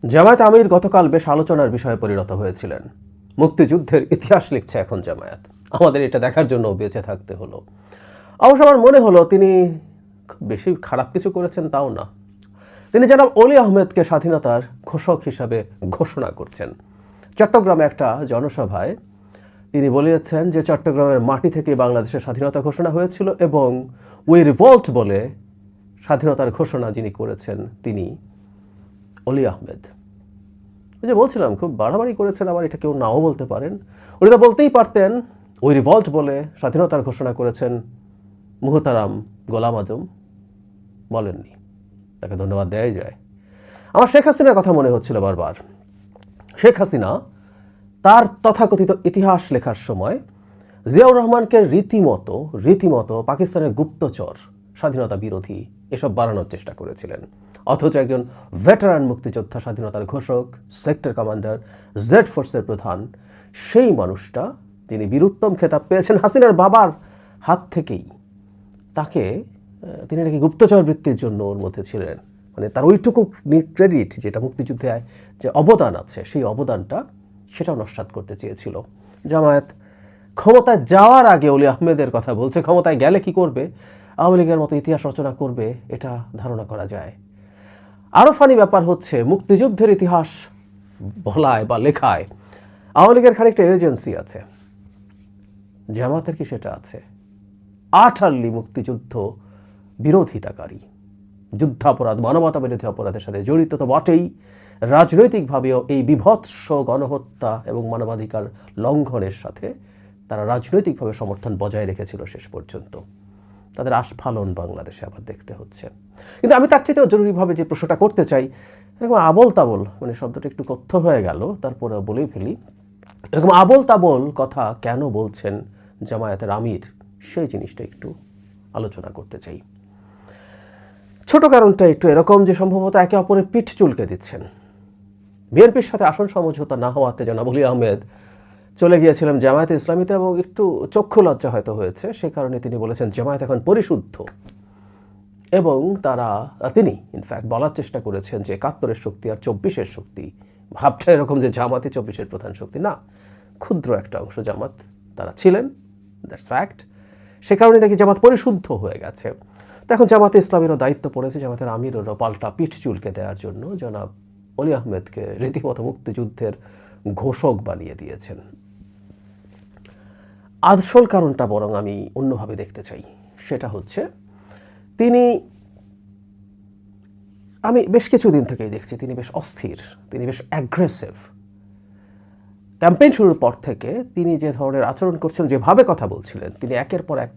জামায়াত আমির গতকাল বেশ আলোচনার বিষয়ে পরিণত হয়েছিলেন। মুক্তিযুদ্ধের ইতিহাস লিখছে এখন জামায়াত। আমাদের এটা দেখার জন্য বেঁচে থাকতে হলো। অবশ্য আমার মনে হলো তিনি খুব বেশি খারাপ কিছু করেছেন তাও না। তিনি জনাব অলি আহমেদকে স্বাধীনতার ঘোষক হিসাবে ঘোষণা করছেন। চট্টগ্রামে একটা জনসভায় তিনি বলেছেন যে চট্টগ্রামের মাটি থেকে বাংলাদেশের স্বাধীনতা ঘোষণা হয়েছিল এবং উই রিভল্ট বলে স্বাধীনতার ঘোষণা যিনি করেছেন তিনি অলি আহমেদ। ওই যে বলছিলাম খুব বাড়াবাড়ি করেছেন, আবার এটা কেউ নাও বলতে পারেন। উনি তো বলতেই পারতেন ওই রিভল্ট বলে স্বাধীনতার ঘোষণা করেছেন মুহতারাম গোলাম আজম, বলেননি। তাকে ধন্যবাদ দেওয়াই যায়। আমার শেখ হাসিনার কথা মনে হচ্ছিল বারবার। শেখ হাসিনা তার তথাকথিত ইতিহাস লেখার সময় জিয়াউর রহমানকে রীতিমতো পাকিস্তানের গুপ্তচর, স্বাধীনতা বিরোধী এসব বানানোর চেষ্টা করেছিলেন। অথচ একজন ভেটারান মুক্তিযোদ্ধা, স্বাধীনতার ঘোষক, সেক্টর কমান্ডার, জেড ফোর্সের প্রধান, সেই মানুষটা যিনি বীরুত্তম খেতাব পেয়েছেন হাসিনার বাবার হাত থেকেই, তাকে তিনি নাকি গুপ্তচর বৃত্তির জন্য ওর মধ্যে ছিলেন। মানে তার ওইটুকু ক্রেডিট যেটা মুক্তিযুদ্ধে যে অবদান আছে, সেই অবদানটা সেটাও নস্যাৎ করতে চেয়েছিল জামায়াত। ক্ষমতায় যাওয়ার আগে অলি আহমেদের কথা বলছে, ক্ষমতায় গেলে কি করবে, আওয়ামী লীগের মতো ইতিহাস রচনা করবে, এটা ধারণা করা যায়। আরও ফানি ব্যাপার হচ্ছে মুক্তিযুদ্ধের ইতিহাস বলায় বা লেখায় আওয়ামী লীগের খানিকটা এজেন্সি আছে, জামাতের কি সেটা আছে? আঠাল্লি মুক্তিযুদ্ধ বিরোধিতাকারী, যুদ্ধাপরাধ, মানবতা বিরোধী অপরাধের সাথে জড়িত তো বটেই, রাজনৈতিকভাবেও এই বিভৎস গণহত্যা এবং মানবাধিকার লঙ্ঘনের সাথে তারা রাজনৈতিকভাবে সমর্থন বজায় রেখেছিল শেষ পর্যন্ত। তাদের আস্ফালন বাংলাদেশে আবার দেখতে হচ্ছে। কিন্তু আমি তার চাইতেও জরুরিভাবে যে প্রশ্নটা করতে চাই, এরকম আবোল তাবোল, মানে শব্দটা একটু কথ্য হয়ে গেল, তারপরে বলেই ফেলি, এরকম আবোল তাবোল কথা কেন বলছেন জামায়াতের আমির, সেই জিনিসটা একটু আলোচনা করতে চাই। ছোট কারণটা একটু এরকম যে সম্ভবত একে অপরের পিঠ চুলকে দিচ্ছেন। বিএনপির সাথে আসন সমঝোতা না হওয়াতে জনাব অলি আহমেদ চলে গিয়েছিলেন জামায়াতে ইসলামীতে এবং একটু চক্ষু লজ্জা হয়তো হয়েছে, সে কারণে তিনি বলেছেন জামায়াত এখন পরিশুদ্ধ। এবং তিনি ইনফ্যাক্ট বলার চেষ্টা করেছেন যে ৭১-এর শক্তি আর ২৪-এর শক্তি, ভাবটা এরকম যে জামাতই ২৪-এর প্রধান শক্তি, না, ক্ষুদ্র একটা অংশ জামাত তারা ছিলেন, দ্যাটস ফ্যাক্ট। সে কারণে নাকি জামাত পরিশুদ্ধ হয়ে গেছে। তো এখন জামাতে ইসলামীরও দায়িত্ব পড়েছে, জামাতের আমিরেরও পাল্টা পিঠ চুলকে দেওয়ার জন্য জনাব অলি আহমেদকে রীতিমতো মুক্তিযুদ্ধের ঘোষক বানিয়ে দিয়েছেন। আসল কারণটা বরং আমি অন্যভাবে দেখতে চাই। সেটা হচ্ছে আমি বেশ কিছুদিন থেকেই দেখছি তিনি বেশ অস্থির, তিনি বেশ অ্যাগ্রেসিভ। ক্যাম্পেইন শুরুর পর থেকে তিনি যে ধরনের আচরণ করছিলেন, যেভাবে কথা বলছিলেন, তিনি একের পর এক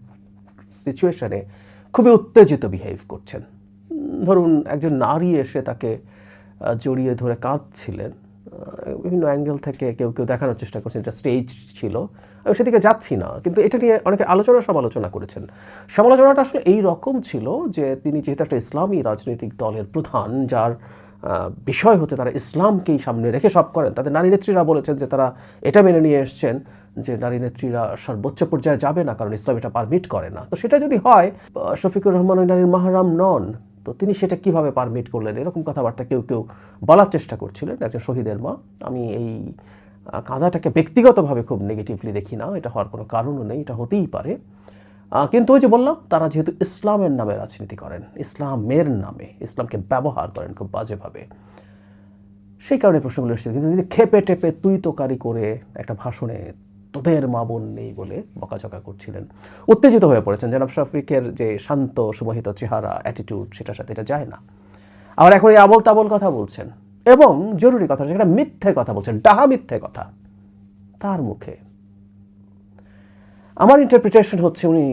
সিচুয়েশনে খুবই উত্তেজিত বিহেভ করছেন। ধরুন একজন নারী এসে তাকে জড়িয়ে ধরে কাঁদছিলেন, বিভিন্ন অ্যাঙ্গেল থেকে কেউ দেখানোর চেষ্টা করছেন এটা স্টেজ ছিল, আমি সেদিকে যাচ্ছি না, কিন্তু এটা নিয়ে অনেকে সমালোচনা করেছেন। সমালোচনাটা আসলে এই রকম ছিল যে তিনি যেহেতু একটা ইসলামী রাজনৈতিক দলের প্রধান, যার বিষয় হচ্ছে তারা ইসলামকেই সামনে রেখে সব করেন, তাদের নারী নেত্রীরা বলেছেন যে তারা এটা মেনে নিয়ে এসছেন যে নারী নেত্রীরা সর্বোচ্চ পর্যায়ে যাবে না, কারণ ইসলাম এটা পারমিট করে না। তো সেটা যদি হয়, শফিকুর রহমান ওই নারীর মাহরাম নন, তো তিনি সেটা কিভাবে পারমিট করলেন, এরকম কথাবার্তা কেউ বলার চেষ্টা করছিলেন। একজন শহীদের মা, আমি এই কাঁদাটাকে ব্যক্তিগতভাবে খুব নেগেটিভলি দেখি না, এটা হওয়ার কোনো কারণও নেই, এটা হতেই পারে। কিন্তু ওই যে বললাম, তারা যেহেতু ইসলামের নামে রাজনীতি করেন, ইসলামের নামে ইসলামকে ব্যবহার করেন খুব বাজেভাবে, সেই কারণে প্রশ্নগুলো এসেছে। কিন্তু তিনি খেপে টেপে তুই তোকারি করে একটা ভাষণে তোদের মা বোন নেই বলে বকাঝকা করছিলেন, উত্তেজিত হয়ে পড়েছেন। জনাব শফিকের যে শান্ত সুমোহিত চেহারা, অ্যাটিটিউড, সেটার সাথে এটা যায় না। আবার এখন এই আবোল তাবোল কথা বলছেন, এবং জরুরি কথা সেটা মিথ্যে কথা বলছেন, ডাহা মিথ্যে কথা তার মুখে। আমার ইন্টারপ্রিটেশন হচ্ছে উনি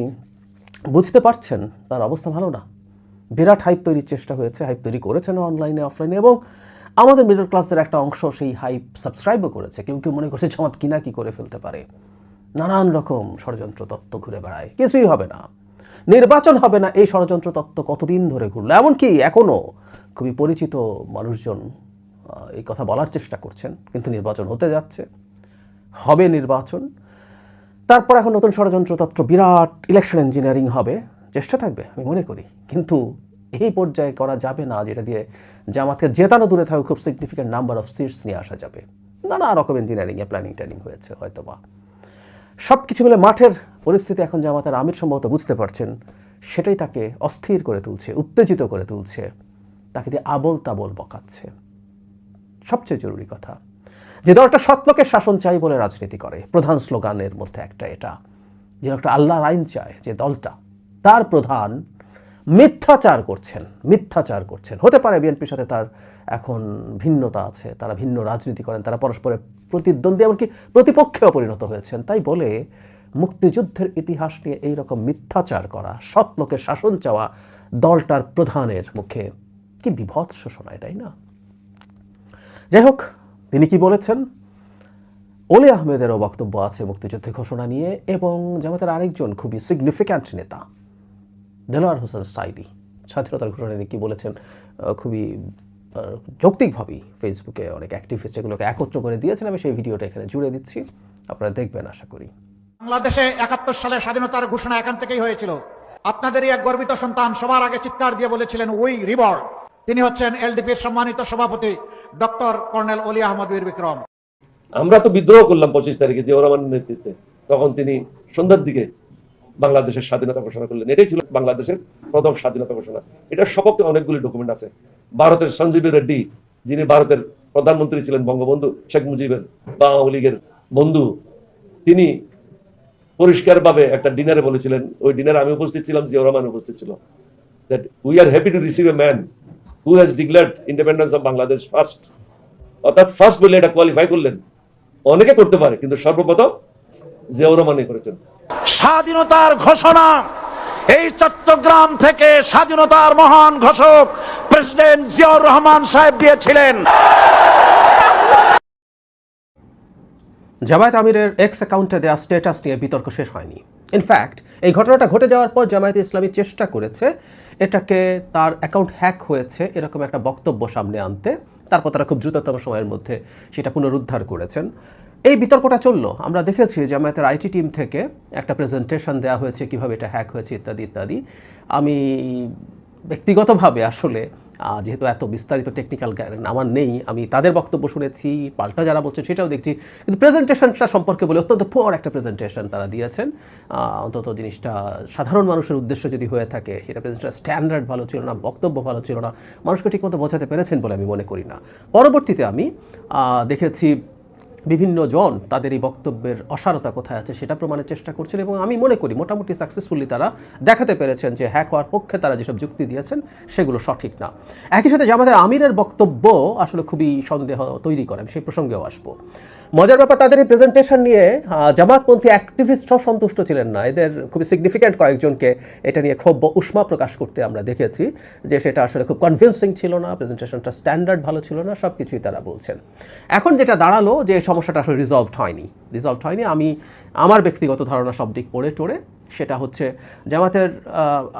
বুঝতে পারছেন তার অবস্থা ভালো না। বিরাট হাইপ তৈরির চেষ্টা হয়েছে, হাইপ তৈরি করেছেন অনলাইনে অফলাইনে, এবং আমাদের মিডল ক্লাসদের একটা অংশ সেই হাইপ সাবস্ক্রাইবও করেছে। কেউ মনে করছে জামাত কিনা কি করে ফেলতে পারে, নানান রকম ষড়যন্ত্র তত্ত্ব ঘুরে বেড়ায়, কিছুই হবে না, নির্বাচন হবে না, এই ষড়যন্ত্র তত্ত্ব কতদিন ধরে ঘুরলো। এমনকি এখনও খুবই পরিচিত মানুষজন এই কথা বলার চেষ্টা করছেন, কিন্তু নির্বাচন হতে যাচ্ছে, হবে নির্বাচন, তারপর এখন নতুন ষড়যন্ত্রতন্ত্র, বিরাট ইলেকশন ইঞ্জিনিয়ারিং হবে, চেষ্টা থাকবে আমি মনে করি। কিন্তু এই পর্যায়ে করা যাবে না যেটা দিয়ে জামাতকে জেতানো দূরে থাকা খুব সিগনিফিক্যান্ট নাম্বার অফ সিটস নিয়ে আসা যাবে। নানা রকম ইঞ্জিনিয়ারিংয়ে প্ল্যানিং ট্যানিং হয়েছে হয়তোবা। সব কিছু মিলে মাঠের পরিস্থিতি এখন জামাতের আমির সম্ভবত বুঝতে পারছেন, সেটাই তাকে অস্থির করে তুলছে, উত্তেজিত করে তুলছে, তাকে দিয়ে আবোল তাবোল বকাচ্ছে। সবচেয়ে জরুরি কথা, যে দলটা সৎলোকের শাসন চাই বলে রাজনীতি করে, প্রধান স্লোগানের মধ্যে একটা এটা, যে একটা আল্লাহর আইন চায়, যে দলটা, তার প্রধান মিথ্যাচার করছেন। হতে পারে বিএনপির সাথে তার এখন ভিন্নতা আছে, তারা ভিন্ন রাজনীতি করেন, তারা পরস্পরের প্রতিদ্বন্দ্বী এমনকি প্রতিপক্ষেও পরিণত হয়েছেন, তাই বলে মুক্তিযুদ্ধের ইতিহাস নিয়ে এইরকম মিথ্যাচার করা, সৎ লোকের শাসন চাওয়া দলটার প্রধানের মুখে কি বিভৎস শোনায়, তাই না? যাই হোক, তিনি কি বলেছেন? ওলি আহমেদেরও বক্তব্য আছে মুক্তিযুদ্ধের ঘোষণা নিয়ে, এবং জামাতের আরেকজন খুবই সিগনিফিক্যান্ট নেতা দেলোয়ার হোসেন সাঈদী স্বাধীনতার ঘোষণা নিয়ে কি বলেছেন, খুবই যৌক্তিকভাবেই ফেসবুকে অনেক অ্যাক্টিভিস্ট এগুলোকে একত্র করে দিয়েছেন। আমি সেই ভিডিওটা এখানে জুড়ে দিচ্ছি, আপনারা দেখবেন আশা করি। বাংলাদেশে ৭১ সালে স্বাধীনতার ঘোষণা এখান থেকেই হয়েছিল। আপনাদেরই এক গর্বিত সন্তান সবার আগে চিৎকার দিয়ে বলেছিলেন উই রিবর্ন। তিনি হচ্ছেন এলডিপির সম্মানিত সভাপতি ডক্টর কর্নেল ওলি আহমদ বীর বিক্রম। আমরা তো বিদ্রোহ করলাম 25 তারিখে জিয়াউর রহমানের নেতৃত্বে, তখন তিনি সন্ধ্যার দিকে বাংলাদেশের স্বাধীনতা ঘোষণা করলেন। এটাই ছিল বাংলাদেশের প্রথম স্বাধীনতা ঘোষণা। এটার সপক্ষে অনেকগুলি ডকুমেন্ট আছে। ভারতের সঞ্জীবী রেড্ডি, যিনি ভারতের প্রধানমন্ত্রী ছিলেন, বঙ্গবন্ধু শেখ মুজিবের বা আওয়ামী লীগের বন্ধু, তিনি পরিষ্কারভাবে একটা ডিনারে বলেছিলেন, ওই ডিনারে আমি উপস্থিত ছিলাম, জিয়াউর রহমান উপস্থিত ছিল, that we are happy to receive a man who has declared independence of Bangladesh first। অর্থাৎ ফার্স্ট বলে এটা কোয়ালিফাই করলেন, অনেকে করতে পারে কিন্তু সর্বপ্রথম জিয়াউর রহমানই করেছেন। স্বাধীনতার ঘোষণা এই চট্টগ্রাম থেকে স্বাধীনতার মহান ঘোষক প্রেসিডেন্ট জিয়াউর রহমান সাহেব দিয়েছিলেন। জামায়াত আমিরের এক্স অ্যাকাউন্টে দেওয়া স্ট্যাটাস নিয়ে বিতর্ক শেষ হয়নি। ইনফ্যাক্ট এই ঘটনাটা ঘটে যাওয়ার পর জামায়াতে ইসলামী চেষ্টা করেছে এটাকে, তার অ্যাকাউন্ট হ্যাক হয়েছে এরকম একটা বক্তব্য সামনে আনতে, তারপর তারা খুব দ্রুততম সময়ের মধ্যে সেটা পুনরুদ্ধার করেছেন। এই বিতর্কটা চললো, আমরা দেখেছি জামায়াতের আইটি টিম থেকে একটা প্রেজেন্টেশন দেওয়া হয়েছে কিভাবে এটা হ্যাক হয়েছে ইত্যাদি ইত্যাদি। আমি ব্যক্তিগতভাবে আসলে যেহেতু এত বিস্তারিত টেকনিক্যাল জ্ঞান আমার নেই, আমি তাদের বক্তব্য শুনেছি, পাল্টা যারা বলছে সেটাও দেখছি, কিন্তু প্রেজেন্টেশনটা সম্পর্কে বলে অত্যন্ত পুয়ার একটা প্রেজেন্টেশন তারা দিয়েছেন। অন্তত জিনিসটা সাধারণ মানুষের উদ্দেশ্য যদি হয়ে থাকে, সেটা প্রেজেন্টেশন স্ট্যান্ডার্ড ভালো ছিল না, বক্তব্য ভালো ছিল না, মানুষকে ঠিকমতো বোঝাতে পেরেছেন বলে আমি মনে করি না। পরবর্তীতে আমি দেখেছি বিভিন্ন জন তাদের এই বক্তব্যের অসারতা কোথায় আছে সেটা প্রমাণের চেষ্টা করছেন, এবং আমি মনে করি মোটামুটি সাকসেসফুলি তারা দেখাতে পেরেছেন যে হ্যাক হওয়ার পক্ষে তারা যেসব যুক্তি দিয়েছেন সেগুলো সঠিক না। একই সাথে জামাতের আমিরের বক্তব্য আসলে খুবই সন্দেহ তৈরি করে, আমি সেই প্রসঙ্গেও আসবো। মজার ব্যাপার, তাদের এই প্রেজেন্টেশন নিয়ে জামাতপন্থী অ্যাক্টিভিস্টরাও সন্তুষ্ট ছিলেন না। এদের খুবই সিগনিফিক্যান্ট কয়েকজনকে এটা নিয়ে ক্ষোভ উষ্মা প্রকাশ করতে আমরা দেখেছি, যে সেটা আসলে খুব কনভিন্সিং ছিল না, প্রেজেন্টেশনটা স্ট্যান্ডার্ড ভালো ছিল না, সব কিছুই তারা বলছেন। এখন যেটা দাঁড়ালো যে সমস্যাটা আসলে রিজলভড হয়নি। আমি আমার ব্যক্তিগত ধারণা সব দিক পড়ে টোড়ে, সেটা হচ্ছে জামাতের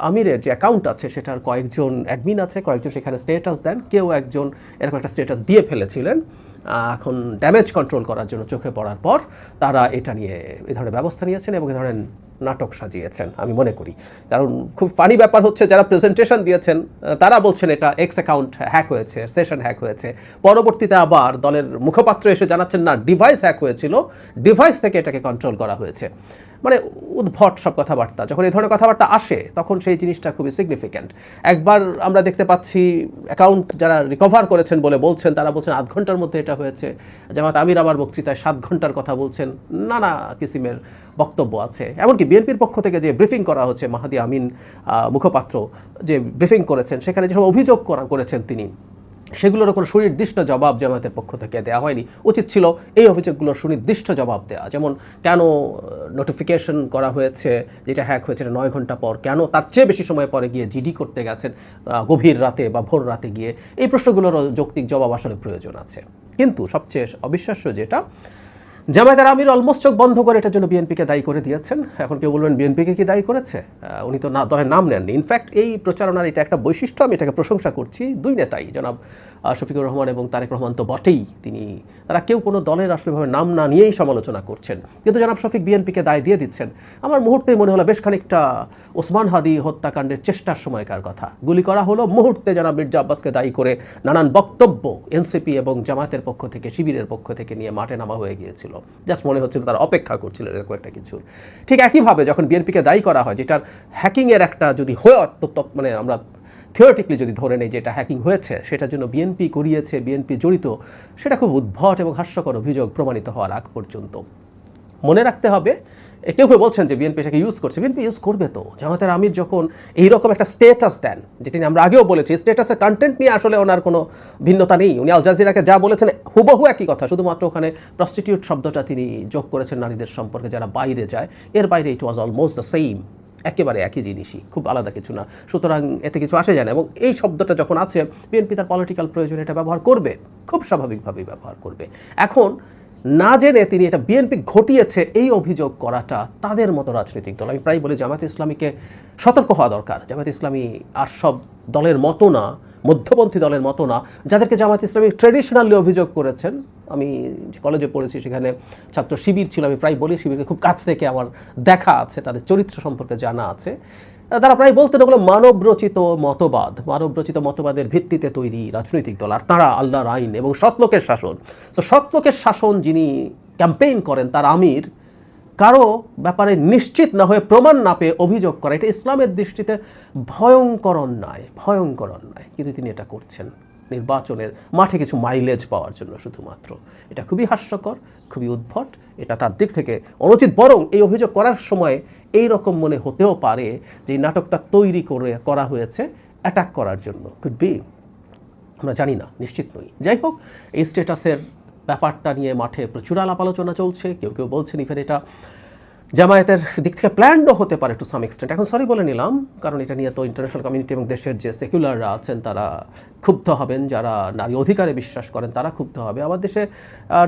আমিরের যে অ্যাকাউন্ট আছে সেটার কয়েকজন অ্যাডমিন আছে, কয়েকজন সেখানে স্ট্যাটাস দেন, কেউ একজন এরকম একটা স্ট্যাটাস দিয়ে ফেলেছিলেন। এখন ড্যামেজ কন্ট্রোল করার জন্য চোখে পড়ার পর তারা এটা নিয়ে এই ধরনের ব্যবস্থা নিয়েছেন এবং এই ধরনের নাটক সাজিয়েছেন আমি মনে করি। কারণ খুব ফানি ব্যাপার হচ্ছে, যারা প্রেজেন্টেশন দিয়েছেন তারা বলছেন এটা এক্স অ্যাকাউন্ট হ্যাক হয়েছে, সেশন হ্যাক হয়েছে, পরবর্তীতে আবার দলের মুখপাত্র এসে জানাচ্ছেন না, ডিভাইস হ্যাক হয়েছিল, ডিভাইস থেকে এটাকে কন্ট্রোল করা হয়েছে। মানে উদ্ভট সব কথাবার্তা। যখন এই ধরনের কথাবার্তা আসে তখন সেই জিনিসটা খুবই সিগনিফিক্যান্ট। একবার আমরা দেখতে পাচ্ছি অ্যাকাউন্ট যারা রিকভার করেছেন বলে বলছেন, তারা বলছেন ৮ ঘন্টার মধ্যে এটা হয়েছে। জামাত আমির আবার বক্তৃতায় ৭ ঘন্টার কথা বলছেন, নানা কিসিমের বক্তব্য আছে। এমনকি বিএনপির পক্ষ থেকে যে ব্রিফিং করা হচ্ছে, মাহাদি আমিন মুখপাত্র যে ব্রিফিং করেছেন, সেখানে যেসব অভিযোগ করেছেন তিনি, সেগুলোর কোনো সুনির্দিষ্ট জবাব জামায়াতের পক্ষ থেকে দেওয়া হয়নি। উচিত ছিল এই অভিযোগগুলোর সুনির্দিষ্ট জবাব দেওয়া, যেমন কেন নোটিফিকেশন করা হয়েছে যেটা হ্যাক হয়েছে ৯ ঘন্টা পর, কেন তার চেয়ে বেশি সময় পরে গিয়ে জিডি করতে গেছেন গভীর রাতে বা ভোর রাতে গিয়ে, এই প্রশ্নগুলোর যৌক্তিক জবাব আসলে প্রয়োজন আছে। কিন্তু সবচেয়ে অবিশ্বাস্য যেটা, জামায়াতের আমির অলমোস্ট চোখ বন্ধ করে এটার জন্য বিএনপিকে দায়ী করে দিয়েছেন। এখন কেউ বলবেন বিএনপিকে কি দায়ী করেছে, উনি তো দলের নাম নেননি। ইনফ্যাক্ট এই প্রচারণার এটা একটা বৈশিষ্ট্য, আমি এটাকে প্রশংসা করছি। দুই নেতাই, জনাব শফিকুর রহমান এবং তারেক রহমান তো বটেই, তারা কেউ কোনো দলের আসলেভাবে নাম না নিয়েই সমালোচনা করছেন, কিন্তু জনাব শফিক বিএনপিকে দায় দিয়ে দিচ্ছেন। আমার মুহূর্তেই মনে হলো বেশ খানিকটা ওসমান হাদি হত্যাকাণ্ডের চেষ্টার সময়কার কথা। গুলি করা হলো, মুহূর্তে জনাব মির্জা আব্বাসকে দায়ী করে নানান বক্তব্য এনসিপি এবং জামাতের পক্ষ থেকে, শিবিরের পক্ষ থেকে নিয়ে মাঠে নামা হয়ে গিয়েছিল। জাস্ট মনে হচ্ছিল তারা অপেক্ষা করছিল এরকম একটা কিছুর। ঠিক একইভাবে যখন বিএনপিকে দায়ী করা হয়, যেটার হ্যাকিংয়ের একটা যদি হয়, মানে আমরা থিওরিটিক্যালি যদি ধরে নেই যে এটা হ্যাকিং হয়েছে, সেটার জন্য বিএনপি করিয়েছে, বিএনপি জড়িত, সেটা খুব উদ্ভট এবং হাস্যকর অভিযোগ প্রমাণিত হওয়ার আগ পর্যন্ত। মনে রাখতে হবে, কেউ কেউ বলছেন যে বিএনপি সেটাকে ইউজ করছে, বিএনপি ইউজ করবে তো। জামাতের আমির যখন এইরকম একটা স্টেটাস দেন, যেটি আমরা আগেও বলেছি, স্টেটাসের কন্টেন্ট নিয়ে আসলে ওনার কোনো ভিন্নতা নেই। উনি আল জাজিরাকে যা বলেছেন হুবহু একই কথা, শুধুমাত্র ওখানে প্রস্টিটিউট শব্দটা তিনি যোগ করেছেন নারীদের সম্পর্কে যারা বাইরে যায়, এর বাইরে ইট ওয়াজ অলমোস্ট দ্য সেম, একেবারে একই জিনিসই, খুব আলাদা কিছু না। সুতরাং এতে কিছু আসে যায় না। এবং এই শব্দটা যখন আছে, বিএনপি তার পলিটিক্যাল প্রয়োজনে এটা ব্যবহার করবে, খুব স্বাভাবিকভাবেই ব্যবহার করবে। এখন না জেনে তিনি এটা বিএনপি ঘটিয়েছে এই অভিযোগ করাটা তাদের মতো রাজনৈতিক দল, আমি প্রায় বলি জামায়াতে ইসলামীকে সতর্ক হওয়া দরকার। জামায়াতে ইসলামী আর সব দলের মতো না, মধ্যপন্থী দলের মতো না, যাদেরকে জামায়াতে ইসলামী ট্রেডিশনালি অভিযোগ করেছেন। আমি যে কলেজে পড়েছি সেখানে ছাত্র শিবির ছিল, আমি প্রায় বলি শিবিরকে খুব কাছ থেকে আমার দেখা আছে, তাদের চরিত্র সম্পর্কে জানা আছে। তারা প্রায় বলতেন ওগুলো মানবরচিত মতবাদের ভিত্তিতে তৈরি রাজনৈতিক দল, আর তারা আল্লাহর আইন এবং সৎলোকের শাসন। তো সৎলোকের শাসন যিনি ক্যাম্পেইন করেন, তার আমির কারো ব্যাপারে নিশ্চিত না হয়ে, প্রমাণ না পেয়ে অভিযোগ করা, এটা ইসলামের দৃষ্টিতে ভয়ঙ্কর অন্যায়। কিন্তু তিনি এটা করছেন নির্বাচনের মাঠে কিছু মাইলেজ পাওয়ার জন্য শুধুমাত্র। এটা খুবই হাস্যকর, খুবই উদ্ভট, এটা তার দিক থেকে অনুচিত। বরং এই অভিযোগ করার সময় এই রকম মনে হতেও পারে যে এই নাটকটা তৈরি করা হয়েছে অ্যাটাক করার জন্য। কুড বি, আমরা জানি না, নিশ্চিত নই। যাই হোক, এই স্ট্যাটাসের ব্যাপারটা নিয়ে মাঠে প্রচুর আলাপ আলোচনা চলছে। কেউ কেউ বলছেন ইভেন এটা জামায়াতের দিক থেকে প্ল্যান্ডও হতে পারে টু সাম এক্সটেন্ট। এখন সরি বলে নিলাম, কারণ এটা নিয়ে তো ইন্টারন্যাশনাল কমিউনিটি এবং দেশের যে সেকুলাররা আছেন তারা ক্ষুব্ধ হবেন, যারা নারী অধিকারে বিশ্বাস করেন তারা ক্ষুব্ধ হবে। আমার দেশে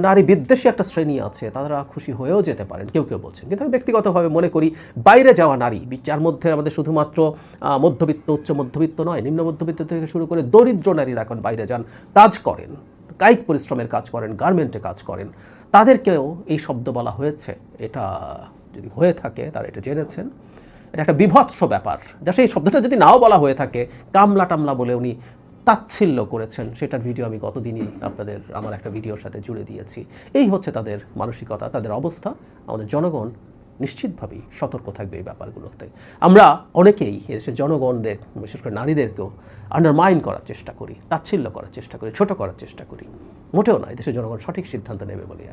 নারী বিদ্বেষী একটা শ্রেণী আছে, তারা খুশি হয়েও যেতে পারেন, কেউ কেউ বলছেন। কিন্তু আমি ব্যক্তিগতভাবে মনে করি বাইরে যাওয়া নারী, যার মধ্যে আমাদের শুধুমাত্র মধ্যবিত্ত, উচ্চ মধ্যবিত্ত নয়, নিম্ন মধ্যবিত্ত থেকে শুরু করে দরিদ্র নারীরা এখন বাইরে যান, কাজ করেন, কায়িক পরিশ্রমের কাজ করেন, গার্মেন্টে কাজ করেন, তাদেরকেও এই শব্দ বলা হয়েছে। এটা যদি হয়ে থাকে তারা এটা জেনেছেন, এটা একটা বিভৎস ব্যাপার। যা সেই শব্দটা যদি নাও বলা হয়ে থাকে, কামলা টামলা বলে উনি তাচ্ছিল্য করেছেন, সেটার ভিডিও আমি গতদিনই আমার একটা ভিডিওর সাথে জুড়ে দিয়েছি। এই হচ্ছে তাদের মানসিকতা, তাদের অবস্থা। আমাদের জনগণ নিশ্চিতভাবেই সতর্ক থাকবে এই ব্যাপারগুলোতে। আমরা অনেকেই এদেশের জনগণদের, বিশেষ করে নারীদেরকেও আন্ডারমাইন করার চেষ্টা করি, তাচ্ছিল্য করার চেষ্টা করি, ছোট করার চেষ্টা করি। মোটেও নয়, দেশের জনগণ সঠিক সিদ্ধান্ত নেবে বলে